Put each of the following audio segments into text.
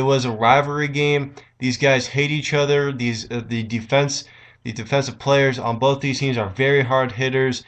was a rivalry game. These guys hate each other. The defensive players on both these teams are very hard hitters.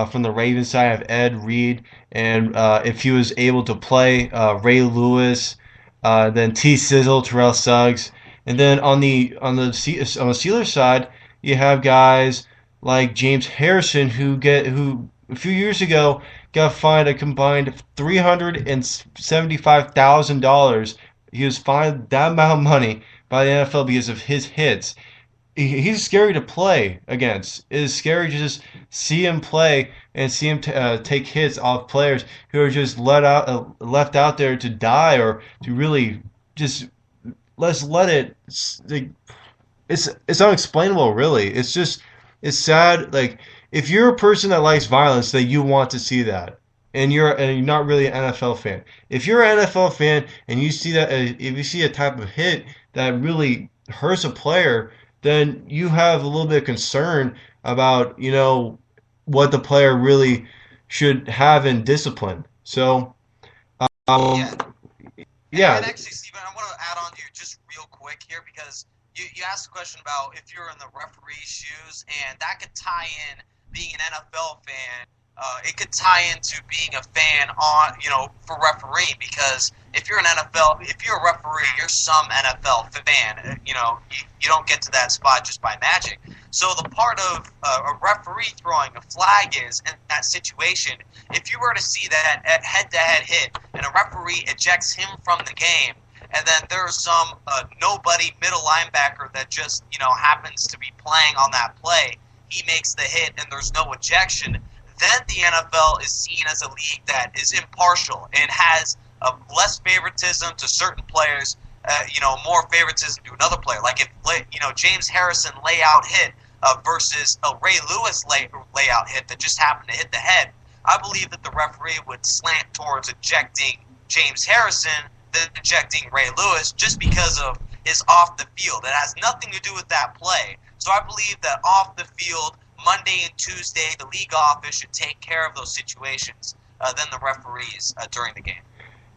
From the Ravens side of Ed Reed, and if he was able to play Ray Lewis, then T Sizzle, Terrell Suggs, and then on the Steelers side, you have guys like James Harrison who a few years ago got fined a combined $375,000. He was fined that amount of money by the NFL because of his hits. He's scary to play against. It is scary to just see him play and see him take hits off players who are just left out there to die or to really just let's let it. Like, it's unexplainable, really. It's sad. Like if you're a person that likes violence, that you want to see that, and you're not really an NFL fan. If you're an NFL fan and you see that, if you see a type of hit that really hurts a player, then you have a little bit of concern about what the player really should have in discipline. So Yeah, um, yeah, and actually, Steven, I want to add on to you just real quick here because you asked a question about if you're in the referee's shoes, and that could tie in being an NFL fan. It could tie into being a fan on, for refereeing because if you're an NFL, if you're a referee, you're some NFL fan. You don't get to that spot just by magic. So the part of a referee throwing a flag is in that situation. If you were to see that head-to-head hit and a referee ejects him from the game, and then there's some nobody middle linebacker that just happens to be playing on that play, he makes the hit and there's no ejection. Then the NFL is seen as a league that is impartial and has less favoritism to certain players, more favoritism to another player. Like if James Harrison layout hit versus a Ray Lewis layout hit that just happened to hit the head, I believe that the referee would slant towards ejecting James Harrison than ejecting Ray Lewis just because of his off the field. It has nothing to do with that play. So I believe that off the field, Monday and Tuesday, the league office should take care of those situations than the referees during the game.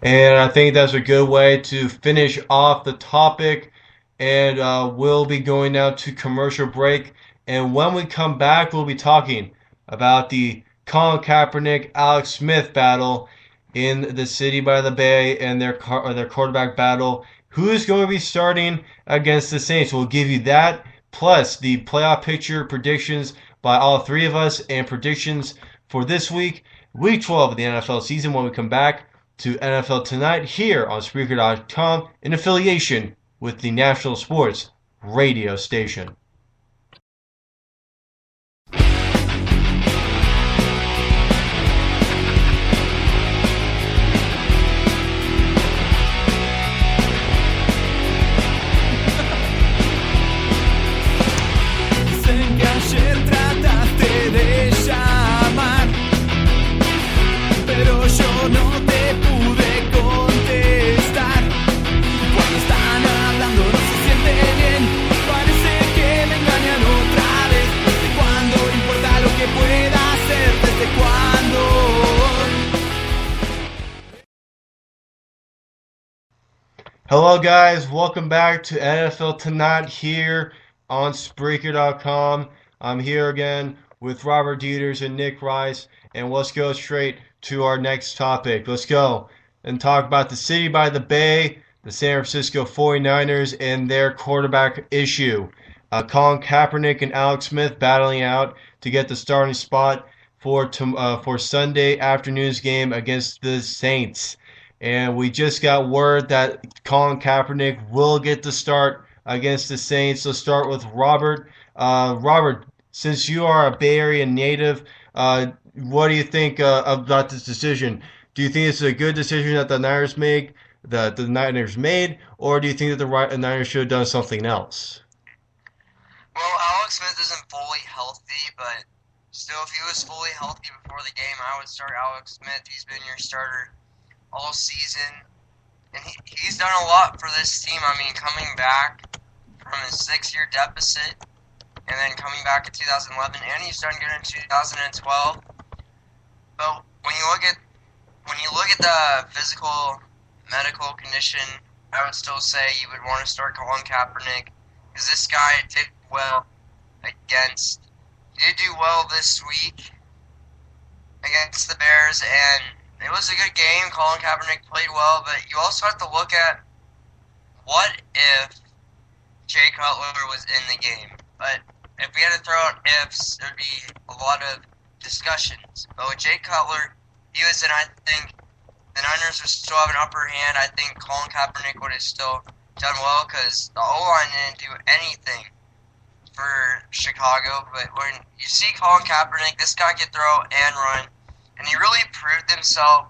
and I think that's a good way to finish off the topic. And we'll be going now to commercial break. And when we come back, we'll be talking about the Colin Kaepernick Alex Smith battle in the City by the Bay and their quarterback battle. Who's going to be starting against the Saints? We'll give you that plus the playoff picture predictions by all three of us and predictions for this week, week 12 of the NFL season, when we come back to NFL Tonight here on Spreaker.com in affiliation with the National Sports Radio Station. Dicen que ayer trataste de llamar, pero yo no te pude contestar. Cuando están hablando no se siente bien, parece que me engañan otra vez. ¿Desde cuándo importa lo que pueda hacer? ¿Desde cuándo? Hello, guys. Welcome back to NFL Tonight here on Spreaker.com. I'm here again with Robert Dieters and Nick Rice, and let's go straight to our next topic. Let's go and talk about the City by the Bay, the San Francisco 49ers, and their quarterback issue. Colin Kaepernick and Alex Smith battling out to get the starting spot for Sunday afternoon's game against the Saints. And we just got word that Colin Kaepernick will get the start against the Saints. Let's start with Robert. Robert, since you are a Bay Area native, what do you think about this decision? Do you think it's a good decision that the Niners made, or do you think that the Niners should have done something else? Well, Alex Smith isn't fully healthy, but still, if he was fully healthy before the game, I would start Alex Smith. He's been your starter all season, and he's done a lot for this team. I mean, coming back from a 6-year deficit, and then coming back in 2011, and he's done good in 2012. But when you look at the physical, medical condition I would still say you would want to start Colin Kaepernick because this guy did well against. He did do well this week against the Bears, and it was a good game. Colin Kaepernick played well, but you also have to look at what if Jay Cutler was in the game. But if we had to throw out ifs, there would be a lot of discussions. But with Jay Cutler, he was in, I think, the Niners would still have an upper hand. I think Colin Kaepernick would have still done well because the O-line didn't do anything for Chicago. But when you see Colin Kaepernick, this guy could throw and run, and he really proved himself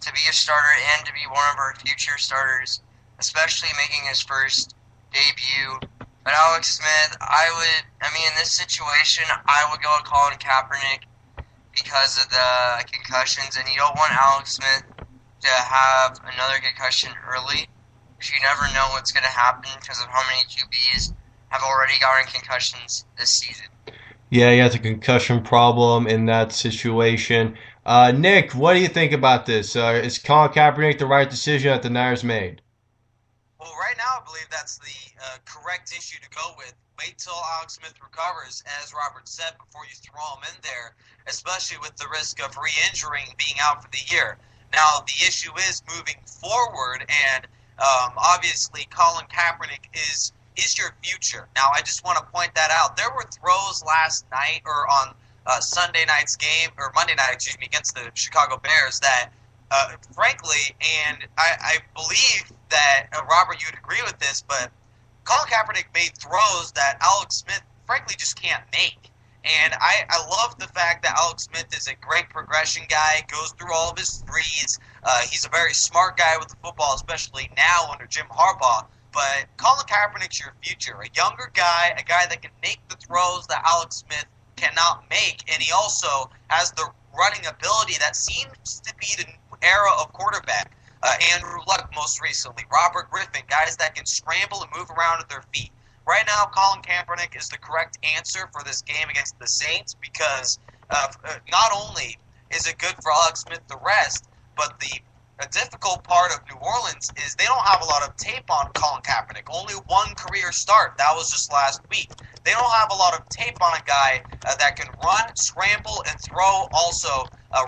to be a starter and to be one of our future starters, especially making his first debut. But Alex Smith, in this situation, I would go with Colin Kaepernick because of the concussions, and you don't want Alex Smith to have another concussion early, because you never know what's going to happen because of how many QBs have already gotten concussions this season. Yeah, he has a concussion problem in that situation. Nick, what do you think about this? Is Colin Kaepernick the right decision that the Niners made? Well, right now I believe that's the correct issue to go with. Wait till Alex Smith recovers, as Robert said, before you throw him in there, especially with the risk of re-injuring being out for the year. Now, the issue is moving forward, and obviously Colin Kaepernick is your future. Now, I just want to point that out. There were throws last night or on Sunday night's game, or Monday night, excuse me, against the Chicago Bears that, frankly, and I believe that, Robert, you'd agree with this, but Colin Kaepernick made throws that Alex Smith, frankly, just can't make. And I love the fact that Alex Smith is a great progression guy, goes through all of his threes. He's a very smart guy with the football, especially now under Jim Harbaugh. But Colin Kaepernick's your future. A younger guy, a guy that can make the throws that Alex Smith cannot make. And he also has the running ability that seems to be the new era of quarterback. Andrew Luck most recently, Robert Griffin, guys that can scramble and move around with their feet. Right now, Colin Kaepernick is the correct answer for this game against the Saints because not only is it good for Alex Smith to rest, but the difficult part of New Orleans is they don't have a lot of tape on Colin Kaepernick. Only one career start. That was just last week. They don't have a lot of tape on a guy that can run, scramble, and throw also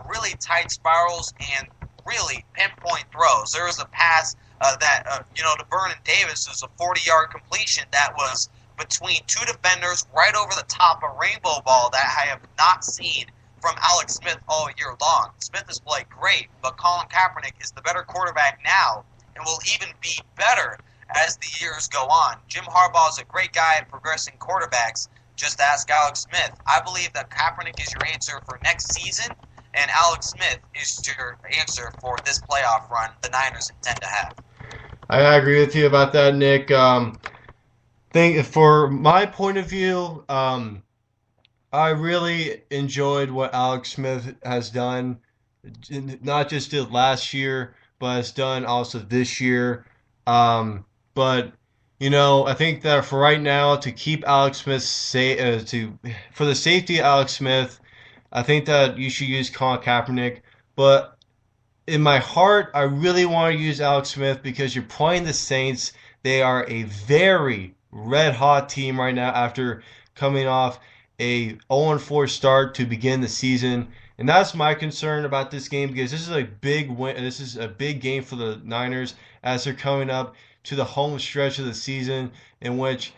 really tight spirals and really pinpoint throws. There was a pass to Vernon Davis, was a 40-yard completion that was between two defenders right over the top, a rainbow ball that I have not seen from Alex Smith all year long. Smith has played great, but Colin Kaepernick is the better quarterback now and will even be better as the years go on. Jim Harbaugh is a great guy at progressing quarterbacks. Just ask Alex Smith. I believe that Kaepernick is your answer for next season, and Alex Smith is your answer for this playoff run the Niners intend to have. I agree with you about that, Nick. For my point of view, I really enjoyed what Alex Smith has done, not just did last year, but has done also this year. But I think that for right now, to keep Alex Smith for the safety of Alex Smith, I think that you should use Colin Kaepernick. But in my heart, I really want to use Alex Smith because you're playing the Saints. They are a very red-hot team right now after coming off a 0-4 start to begin the season. And that's my concern about this game because this is a big win. This is a big game for the Niners as they're coming up to the home stretch of the season in which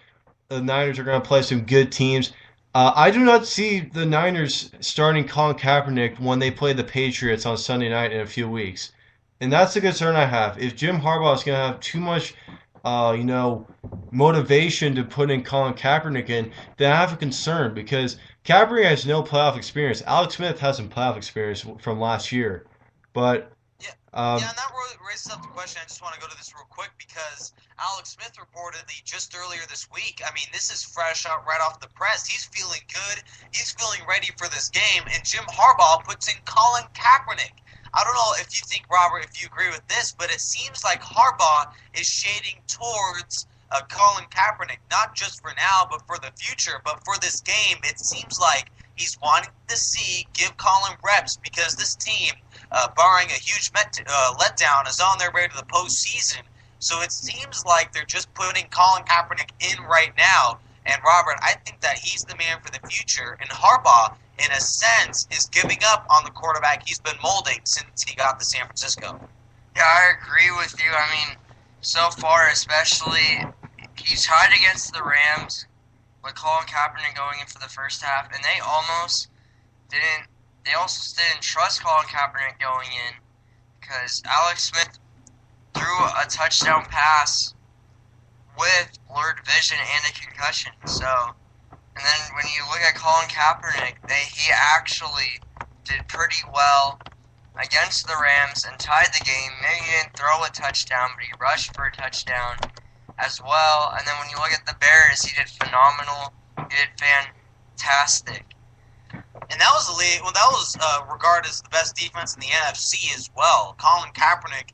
the Niners are going to play some good teams. I do not see the Niners starting Colin Kaepernick when they play the Patriots on Sunday night in a few weeks. And that's the concern I have. If Jim Harbaugh is going to have too much, motivation to put in Colin Kaepernick in, then I have a concern because Kaepernick has no playoff experience. Alex Smith has some playoff experience from last year. But and that raises up the question. I just want to go to this real quick because Alex Smith reportedly just earlier this week, this is fresh out right off the press. He's feeling good. He's feeling ready for this game. And Jim Harbaugh puts in Colin Kaepernick. I don't know if you think, Robert, if you agree with this, but it seems like Harbaugh is shading towards Colin Kaepernick, not just for now, but for the future. But for this game, it seems like he's wanting to give Colin reps because this team, barring a huge letdown, is on their way to the postseason. So it seems like they're just putting Colin Kaepernick in right now. And Robert, I think that he's the man for the future. And Harbaugh, in a sense, is giving up on the quarterback he's been molding since he got to San Francisco. Yeah, I agree with you. I mean, so far, especially, he's tied against the Rams with Colin Kaepernick going in for the first half, and they almost didn't. They also didn't trust Colin Kaepernick going in because Alex Smith threw a touchdown pass with blurred vision and a concussion. So, and then when you look at Colin Kaepernick, he actually did pretty well against the Rams and tied the game. Maybe he didn't throw a touchdown, but he rushed for a touchdown as well. And then when you look at the Bears, he did phenomenal. He did fantastic. And that was regarded as the best defense in the NFC as well. Colin Kaepernick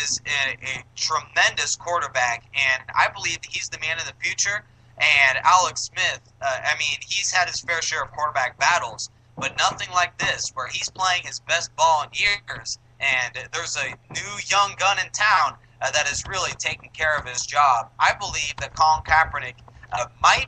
is a tremendous quarterback, and I believe that he's the man of the future. And Alex Smith, he's had his fair share of quarterback battles, but nothing like this, where he's playing his best ball in years, and there's a new young gun in town that is really taking care of his job. I believe that Colin Kaepernick might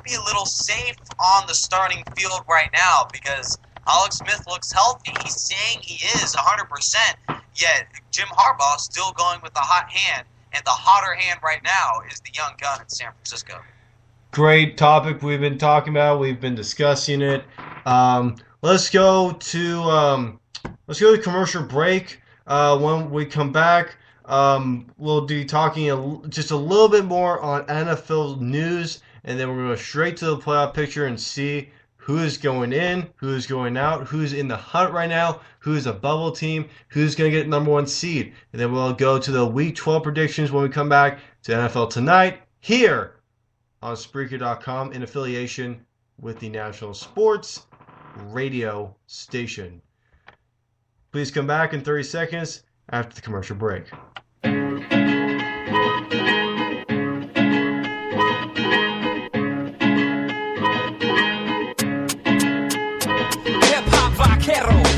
be a little safe on the starting field right now because Alex Smith looks healthy. He's saying he is 100%, yet Jim Harbaugh still going with the hot hand, and the hotter hand right now is the young gun in San Francisco. Great topic we've been talking about. We've been discussing it. Let's go to commercial break. When we come back, we'll be talking just a little bit more on NFL news, and then we're going to go straight to the playoff picture and see who is going in, who is going out, who's in the hunt right now, who's a bubble team, who's going to get number one seed. And then we'll go to the Week 12 predictions when we come back to NFL Tonight here on Spreaker.com in affiliation with the National Sports Radio Station. Please come back in 30 seconds after the commercial break.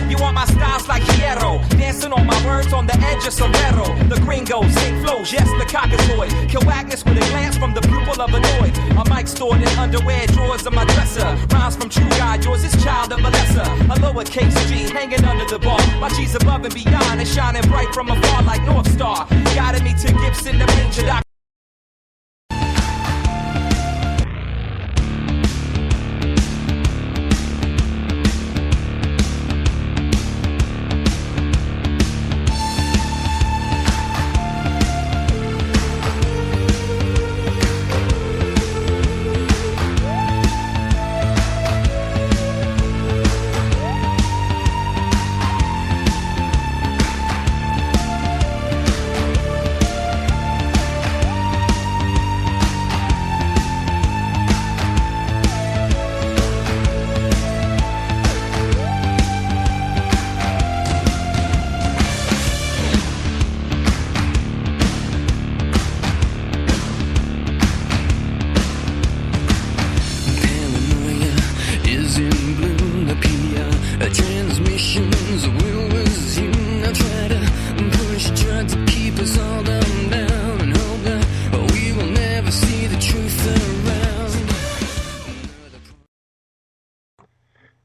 You want my styles like Hierro, dancing on my words on the edge of Sombrero. The gringos, sick flows, yes, the cockatoid. Kill Agnes with a glance from the pupil of annoyed. A mic stored in underwear drawers of my dresser. Rhymes from True God, yours is child of a lesser. A lowercase G hanging under the bar. My G's above and beyond and shining bright from afar like North Star. Guided me to Gibson, the manger.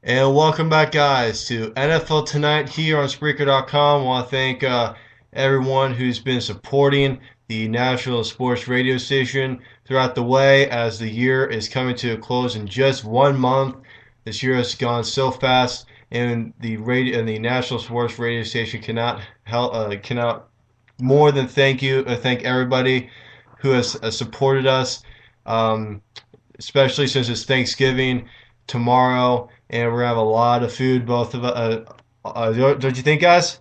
And welcome back, guys, to NFL Tonight here on Spreaker.com. I want to thank everyone who's been supporting the National Sports Radio Station throughout the way as the year is coming to a close in just 1 month. This year has gone so fast, and the National Sports Radio Station cannot more than thank everybody who has supported us, especially since it's Thanksgiving tomorrow. And we're going to have a lot of food, both of us. Don't you think, guys?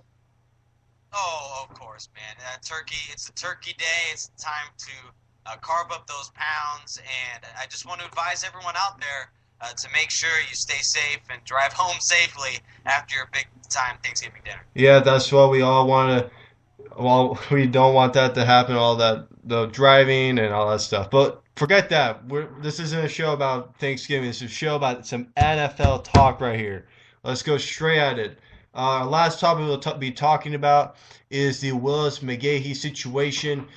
Oh, of course, man. Turkey, it's a turkey day. It's time to carve up those pounds. And I just want to advise everyone out there to make sure you stay safe and drive home safely after your big-time Thanksgiving dinner. Yeah, that's what we all want to. Well, we don't want that to happen, all that, the driving and all that stuff. But forget that. This isn't a show about Thanksgiving. This is a show about some NFL talk right here. Let's go straight at it. Last topic we'll be talking about is the Willis McGahee situation.